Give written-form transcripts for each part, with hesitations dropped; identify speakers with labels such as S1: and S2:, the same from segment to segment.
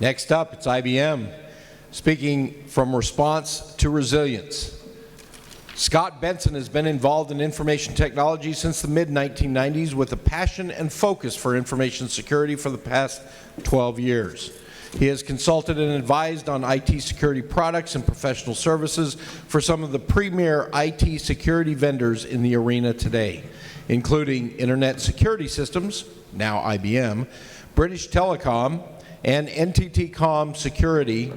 S1: Next up, it's IBM, speaking from Response to Resilience. Scott Benson has been involved in information technology since the mid-1990s with a passion and focus for information security for the past 12 years. He has consulted and advised on IT security products and professional services for some of the premier IT security vendors in the arena today, including Internet Security Systems, now IBM, British Telecom, and NTT Com Security,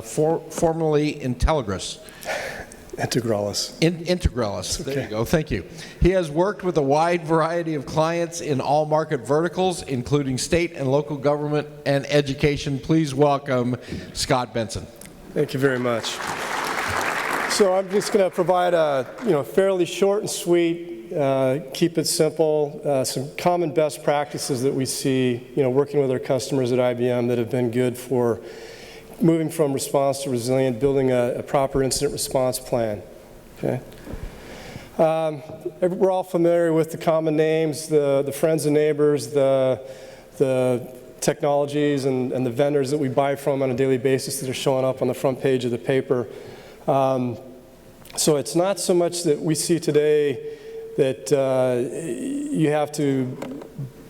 S1: formerly Integralis. Integralis, there you go, thank you. He has worked with a wide variety of clients in all market verticals, including state and local government and education. Please welcome Scott Benson.
S2: Thank you very much. So I'm just going to provide a fairly short and sweet, keep it simple, some common best practices that we see working with our customers at IBM that have been good for moving from response to resilient, building a proper incident response plan. Okay. We're all familiar with the common names, the friends and neighbors, the technologies and the vendors that we buy from on a daily basis that are showing up on the front page of the paper. So it's not so much that we see today that you have to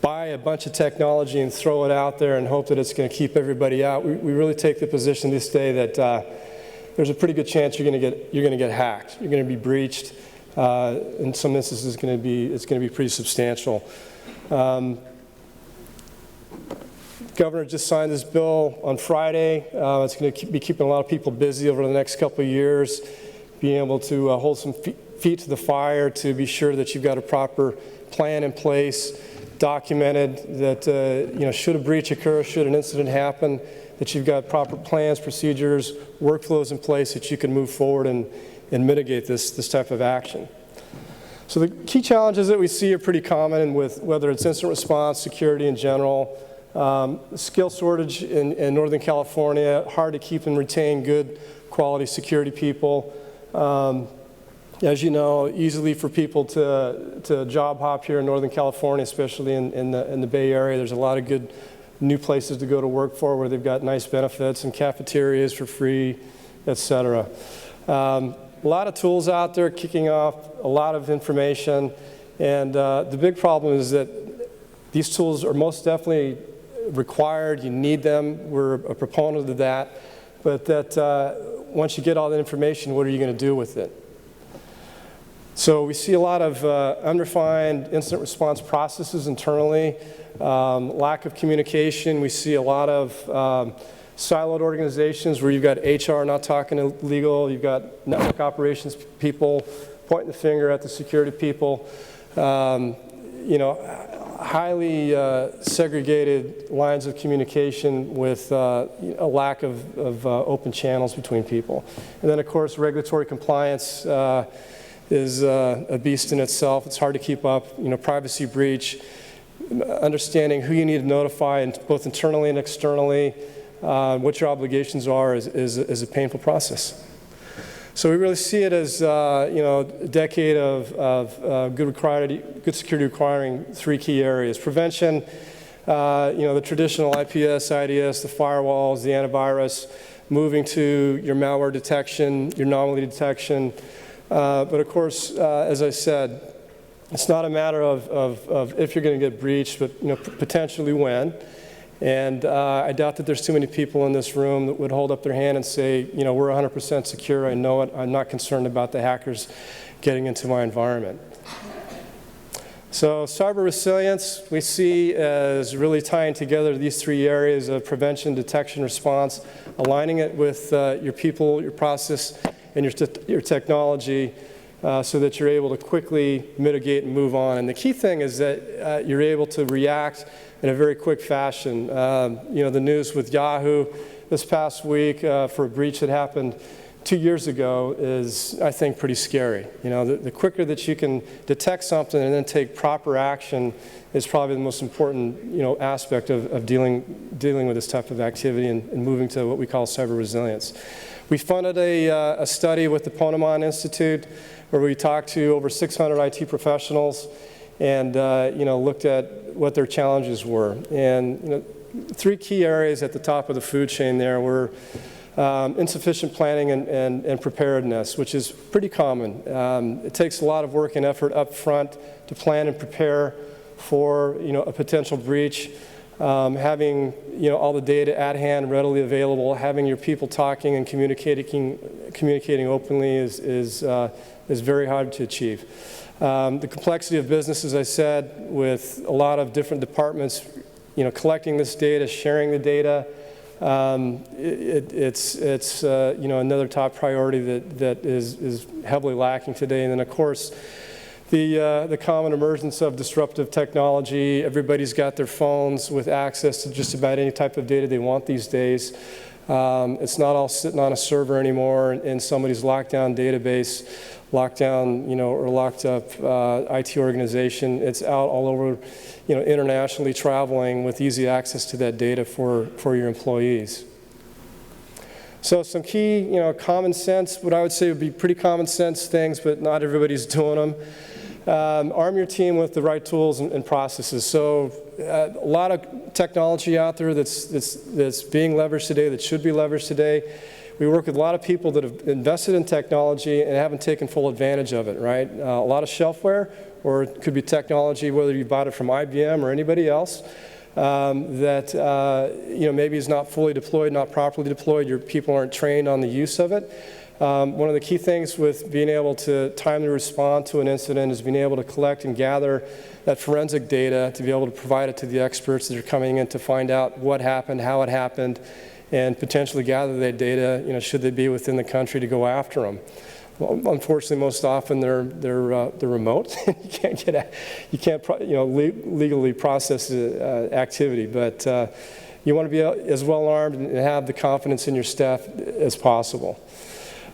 S2: buy a bunch of technology and throw it out there and hope that it's going to keep everybody out. We really take the position this day that there's a pretty good chance you're going to get hacked. You're going to be breached. In some instances, it's going to be pretty substantial. Governor just signed this bill on Friday. It's going to be keeping a lot of people busy over the next couple of years, being able to hold some feet to the fire to be sure that you've got a proper plan in place, documented that should a breach occur, should an incident happen, that you've got proper plans, procedures, workflows in place that you can move forward and mitigate this type of action. So the key challenges that we see are pretty common with whether it's incident response, security in general, skill shortage in Northern California, hard to keep and retain good quality security people. As you know, easily for people to job hop here in Northern California, especially in the Bay Area. There's a lot of good new places to go to work for where they've got nice benefits and cafeterias for free, et cetera. A lot of tools out there kicking off, a lot of information, and the big problem is that these tools are most definitely required. You need them. We're a proponent of that. But that once you get all the information, what are you going to do with it? So we see a lot of unrefined incident response processes internally, lack of communication. We see a lot of siloed organizations where you've got HR not talking to legal, you've got network operations people pointing the finger at the security people. Highly segregated lines of communication with a lack of open channels between people. And then, of course, regulatory compliance is a beast in itself. It's hard to keep up. Privacy breach, understanding who you need to notify, both internally and externally, what your obligations are is a painful process. So we really see it as a decade of good security requiring three key areas: prevention, the traditional IPS, IDS, the firewalls, the antivirus, moving to your malware detection, your anomaly detection. But of course, as I said, it's not a matter of if you're going to get breached, but potentially when. And I doubt that there's too many people in this room that would hold up their hand and say, we're 100% secure, I know it, I'm not concerned about the hackers getting into my environment. So cyber resilience we see as really tying together these three areas of prevention, detection, response, aligning it with your people, your process, and your technology so that you're able to quickly mitigate and move on. And the key thing is that you're able to react in a very quick fashion. The news with Yahoo this past week for a breach that happened 2 years ago is, I think, pretty scary. You know, the quicker that you can detect something and then take proper action is probably the most important, you know, aspect of dealing with this type of activity and moving to what we call cyber resilience. We funded a study with the Ponemon Institute where we talked to over 600 IT professionals and you know, looked at what their challenges were. And you know, 3 key areas at the top of the food chain there were insufficient planning and preparedness, which is pretty common. It takes a lot of work and effort up front to plan and prepare for, you know, a potential breach. Having, you know, all the data at hand, readily available, having your people talking and communicating openly is very hard to achieve. The complexity of business, as I said, with a lot of different departments, you know, collecting this data, sharing the data, it's you know, another top priority that is heavily lacking today. And then, of course, the common emergence of disruptive technology. Everybody's got their phones with access to just about any type of data they want these days. It's not all sitting on a server anymore in somebody's locked down database, locked down, you know, or locked up IT organization. It's out all over, you know, internationally traveling with easy access to that data for your employees. So some key, you know, common sense, what I would say would be pretty common sense things, but not everybody's doing them. Arm your team with the right tools and processes. So a lot of technology out there that's being leveraged today, that should be leveraged today. We work with a lot of people that have invested in technology and haven't taken full advantage of it, right? A lot of shelfware, or it could be technology, whether you bought it from IBM or anybody else, that you know, maybe is not fully deployed, not properly deployed. Your people aren't trained on the use of it. One of the key things with being able to timely respond to an incident is being able to collect and gather that forensic data to be able to provide it to the experts that are coming in to find out what happened, how it happened, and potentially gather that data, you know, should they be within the country, to go after them. Well, unfortunately, most often they're remote. you can't you know, legally process the activity, but you want to be as well armed and have the confidence in your staff as possible.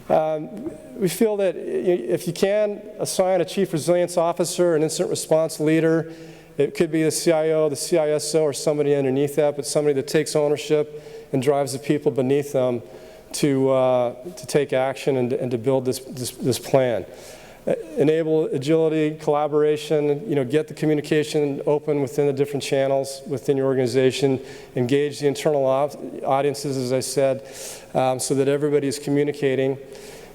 S2: We feel that if you can assign a chief resilience officer, an incident response leader, it could be the CIO, the CISO, or somebody underneath that, but somebody that takes ownership and drives the people beneath them to take action and to build this plan. Enable agility, collaboration, you know, get the communication open within the different channels within your organization, engage the internal audiences, as I said, so that everybody is communicating.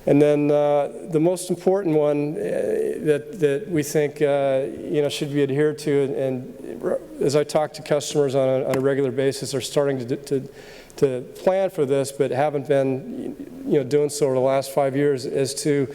S2: And then the most important one that we think you know, should be adhered to, and as I talk to customers on a regular basis, are starting to plan for this, but haven't been, you know, doing so over the last 5 years, is to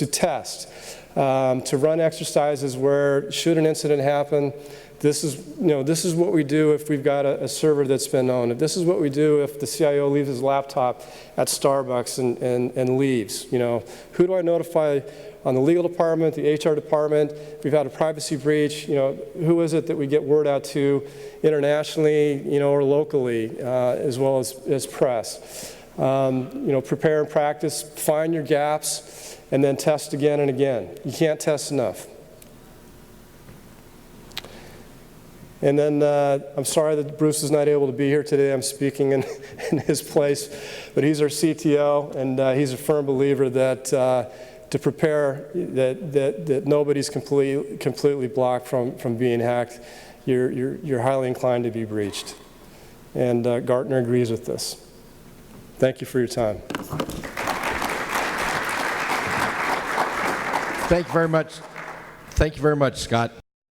S2: test, to run exercises where, should an incident happen, this is, you know, this is what we do if we've got a server that's been owned. This is what we do if the CIO leaves his laptop at Starbucks and leaves. You know, who do I notify on the legal department, the HR department? If we've had a privacy breach, you know, who is it that we get word out to internationally, you know, or locally, as well as press? You know, prepare and practice, find your gaps, and then test again and again. You can't test enough. And then I'm sorry that Bruce is not able to be here today. I'm speaking in his place, but he's our CTO, and he's a firm believer that to prepare that nobody's completely blocked from being hacked. You're highly inclined to be breached, and Gartner agrees with this. Thank you for your time.
S1: Thank you very much. Thank you very much, Scott.